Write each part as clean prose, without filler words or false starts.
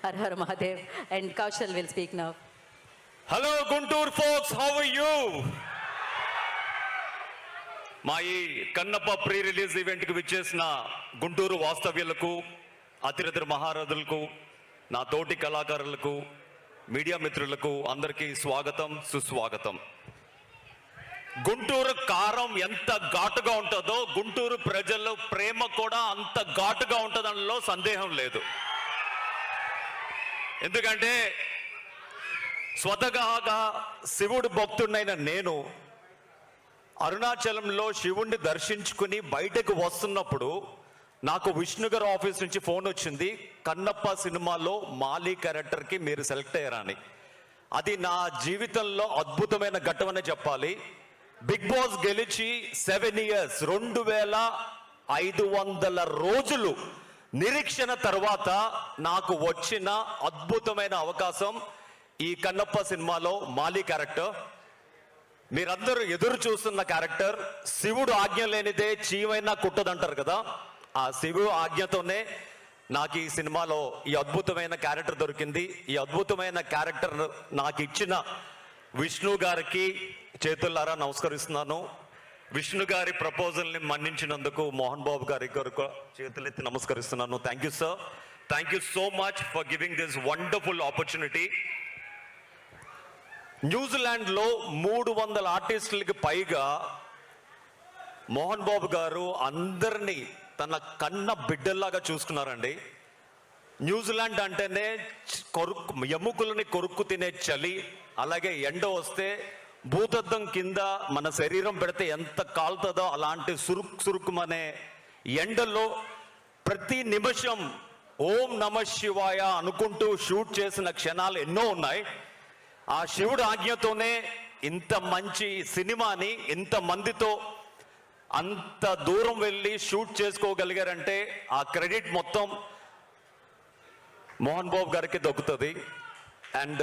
Har Har Mahadev. And Kaushal will speak now. Hello Guntur folks, how are you? మా ఈ Kannappa pre release ఈవెంట్కి విచ్చేసిన గుంటూరు వాస్తవ్యులకు, అతిరథ మహారథులకు, నా తోటి కళాకారులకు, మీడియా మిత్రులకు అందరికీ స్వాగతం, సుస్వాగతం. గుంటూరు కారం ఎంత ఘాటుగా ఉంటుందో గుంటూరు ప్రజల ప్రేమ కూడా అంత ఘాటుగా ఉంటుందనలో సందేహం లేదు. ఎందుకంటే స్వతహాగా శివుడు భక్తుడైన నేను అరుణాచలంలో శివుణ్ణి దర్శించుకుని బయటకు వస్తున్నప్పుడు నాకు విష్ణు గారి ఆఫీస్ నుంచి ఫోన్ వచ్చింది, కన్నప్ప సినిమాలో మాలి క్యారెక్టర్కి మీరు సెలెక్ట్ అయ్యారని. అది నా జీవితంలో అద్భుతమైన ఘట్టమనే చెప్పాలి. బిగ్ బాస్ గెలిచి 7 years 2500 రోజులు నిరీక్షణ తర్వాత నాకు వచ్చిన అద్భుతమైన అవకాశం ఈ కన్నప్ప సినిమాలో మాలి క్యారెక్టర్. మీరందరూ ఎదురు చూస్తున్న క్యారెక్టర్. శివుడు ఆజ్ఞ లేనిదే చీమైనా కుట్టదంటారు కదా, ఆ శివుడు ఆజ్ఞతోనే నాకు ఈ సినిమాలో ఈ అద్భుతమైన క్యారెక్టర్ దొరికింది. ఈ అద్భుతమైన క్యారెక్టర్ నాకు ఇచ్చిన విష్ణు గారికి చేతులారా నమస్కరిస్తున్నాను. విష్ణు గారి ప్రపోజల్ని మన్నించినందుకు మోహన్ బాబు గారి కొరకు చేతులెత్తి నమస్కరిస్తున్నాను. Thank you sir, thank you so much for giving this wonderful opportunity. న్యూజిలాండ్లో 300 ఆర్టిస్టులకి పైగా మోహన్ బాబు గారు అందరినీ తన కన్న బిడ్డల్లాగా చూసుకున్నారండి. న్యూజిలాండ్ అంటేనే ఎముకలని కొరుక్కు తినే చలి, అలాగే ఎండ వస్తే భూతద్దం కింద మన శరీరం పెడితే ఎంత కాలుతుందో అలాంటి సురుక్కుమనే ఎండలో ప్రతి నిమిషం ఓం నమ శివాయ అనుకుంటూ షూట్ చేసిన క్షణాలు ఎన్నో ఉన్నాయి. ఆ శివుడు ఆజ్ఞతోనే ఇంత మంచి సినిమాని ఇంత మందితో అంత దూరం వెళ్ళి షూట్ చేసుకోగలిగారంటే ఆ క్రెడిట్ మొత్తం మోహన్ బాబు గారికి దొక్కుతుంది. అండ్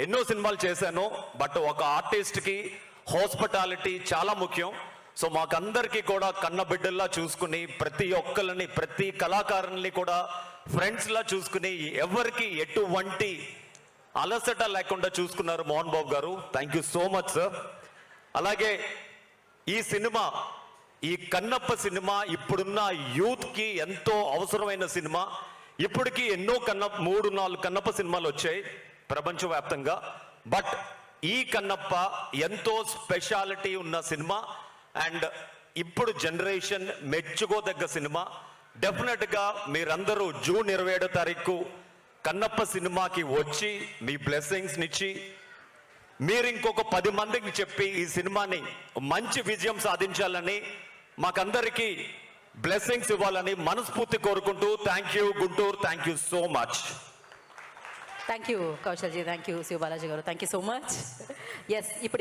ఎన్నో సినిమాలు చేశాను, బట్ ఒక ఆర్టిస్ట్కి హాస్పిటాలిటీ చాలా ముఖ్యం. సో మాకందరికీ కూడా కన్న బిడ్డల్లా చూసుకుని ప్రతి ఒక్కరిని, ప్రతి కళాకారుల్ని కూడా ఫ్రెండ్స్లా చూసుకుని ఎవరికి ఎటువంటి అలసట లేకుండా చూసుకున్నారు మోహన్ బాబు గారు. Thank you so much sir. అలాగే ఈ సినిమా, ఈ కన్నప్ప సినిమా ఇప్పుడున్న యూత్కి ఎంతో అవసరమైన సినిమా. ఇప్పటికీ ఎన్నో 3-4 కన్నప్ప సినిమాలు వచ్చాయి ప్రపంచవ్యాప్తంగా, బట్ ఈ కన్నప్ప ఎంతో స్పెషాలిటీ ఉన్న సినిమా అండ్ ఇప్పుడు జనరేషన్ మెచ్చుకోదగ్గ సినిమా. డెఫినెట్గా మీరందరూ జూన్ 27వ తారీఖు కన్నప్ప సినిమాకి వచ్చి మీ బ్లెస్సింగ్స్ని ఇచ్చి మీరు ఇంకొక 10 మందికి చెప్పి ఈ సినిమాని మంచి విజయం సాధించాలని, మాకందరికీ బ్లెస్సింగ్స్ ఇవ్వాలని మనస్ఫూర్తి కోరుకుంటూ thank you Guntur, thank you so much. Thank you, Kaushalji. Thank you, Siv Balaji garu. Thank you so much. Yes, ఇప్పుడు